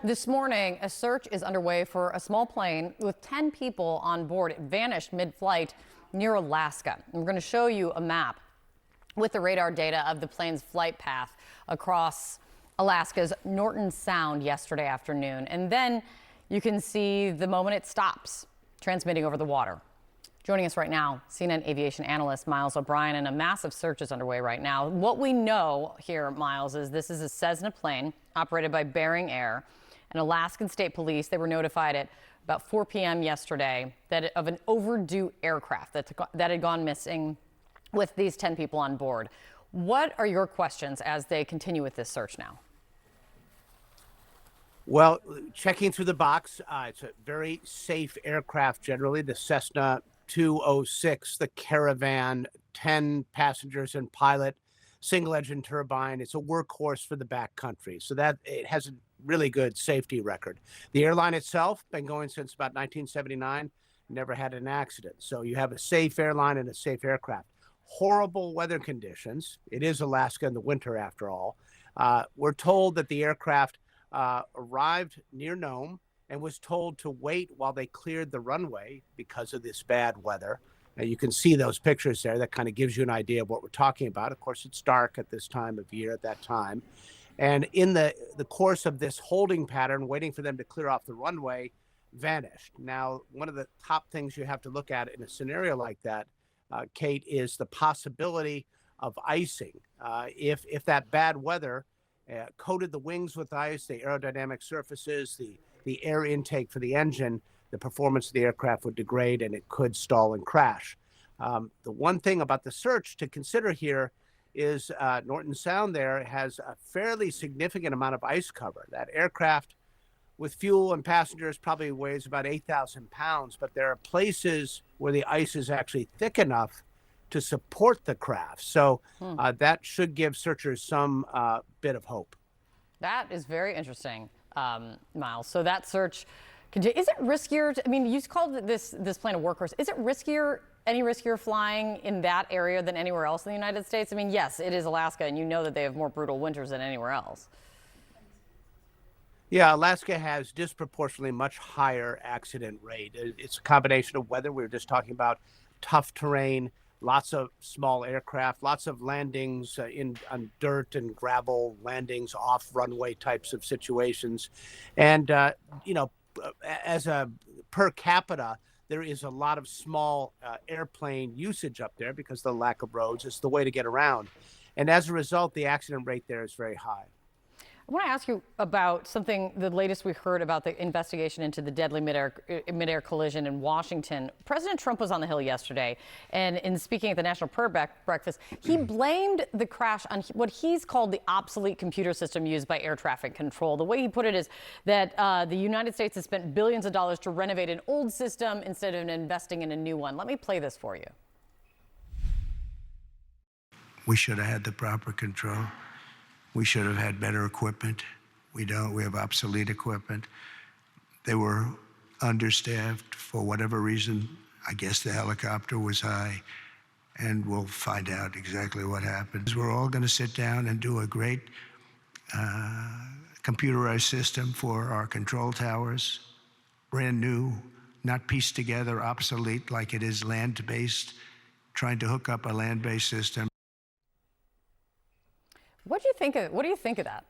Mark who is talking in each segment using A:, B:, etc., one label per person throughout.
A: This morning, a search is underway for a small plane with 10 people on board. It vanished mid-flight near Alaska. And we're going to show you a map with the radar data of the plane's flight path across Alaska's Norton Sound yesterday afternoon. And then you can see the moment it stops transmitting over the water. Joining us right now, CNN aviation analyst Miles O'Brien, and a massive search is underway right now. What we know here, Miles, is this is a Cessna plane operated by Bering Air. And Alaskan State Police, they were notified at about 4 p.m. yesterday of an overdue aircraft that had gone missing with these 10 people on board. What are your questions as they continue with this search now?
B: Well, checking through the box, it's a very safe aircraft generally, the Cessna 206, the Caravan, 10 passengers and pilot, single engine turbine. It's a workhorse for the backcountry, so that it has a really good safety record. The airline itself been going since about 1979, never had an accident. So you have a safe airline and a safe aircraft. Horrible weather conditions. It is Alaska in the winter after all. We're told that the aircraft arrived near Nome and was told to wait while they cleared the runway because of this bad weather. And you can see those pictures there. That kind of gives you an idea of what we're talking about. Of course, it's dark at this time of year at that time. And in the course of this holding pattern, waiting for them to clear off the runway, vanished. Now, one of the top things you have to look at in a scenario like that, Kate, is the possibility of icing. If that bad weather coated the wings with ice, the aerodynamic surfaces, the air intake for the engine, the performance of the aircraft would degrade and it could stall and crash. The one thing about the search to consider here is Norton Sound there has a fairly significant amount of ice cover. That aircraft with fuel and passengers probably weighs about 8,000 pounds, but there are places where the ice is actually thick enough to support the craft. So that should give searchers some bit of hope.
A: That is very interesting, Miles. So that search, is it riskier? I mean, you called this plane a workhorse. Is it any riskier flying in that area than anywhere else in the United States? I mean, yes, it is Alaska, and you know that they have more brutal winters than anywhere else.
B: Yeah, Alaska has disproportionately much higher accident rate. It's a combination of weather. We were just talking about tough terrain, lots of small aircraft, lots of landings on dirt and gravel, landings off runway types of situations. And, as a per capita, there is a lot of small airplane usage up there because of the lack of roads. It's the way to get around. And as a result, the accident rate there is very high.
A: I want to ask you about the latest we heard about the investigation into the deadly midair collision in Washington. President Trump was on the Hill yesterday, and in speaking at the National Prayer Breakfast, he blamed the crash on what he's called the obsolete computer system used by air traffic control. The way he put it is that the United States has spent billions of dollars to renovate an old system instead of investing in a new one. Let me play this for you.
C: We should have had the proper control. We should have had better equipment. We don't. We have obsolete equipment. They were understaffed for whatever reason. I guess the helicopter was high, and we'll find out exactly what happened. We're all going to sit down and do a great computerized system for our control towers, brand new, not pieced together, obsolete like it is land-based, trying to hook up a land-based system.
A: What do you think of that?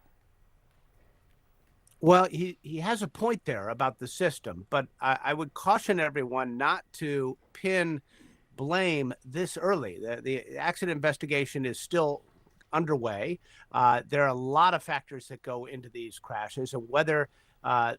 B: Well, he has a point there about the system, but I would caution everyone not to pin blame this early. The accident investigation is still underway. There are a lot of factors that go into these crashes, and whether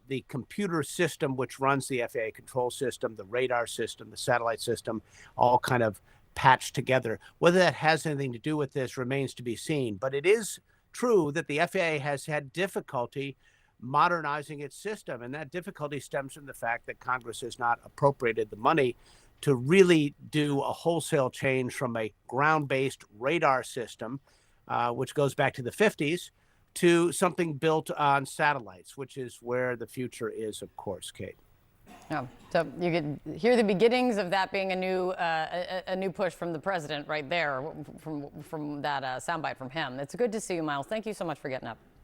B: the computer system, which runs the FAA control system, the radar system, the satellite system, all kind of patched together. Whether that has anything to do with this remains to be seen. But it is true that the FAA has had difficulty modernizing its system. And that difficulty stems from the fact that Congress has not appropriated the money to really do a wholesale change from a ground-based radar system, which goes back to the 50s, to something built on satellites, which is where the future is, of course, Kate.
A: Oh, so you could hear the beginnings of that being a new push from the president right there, from that soundbite from him. It's good to see you, Miles. Thank you so much for getting up.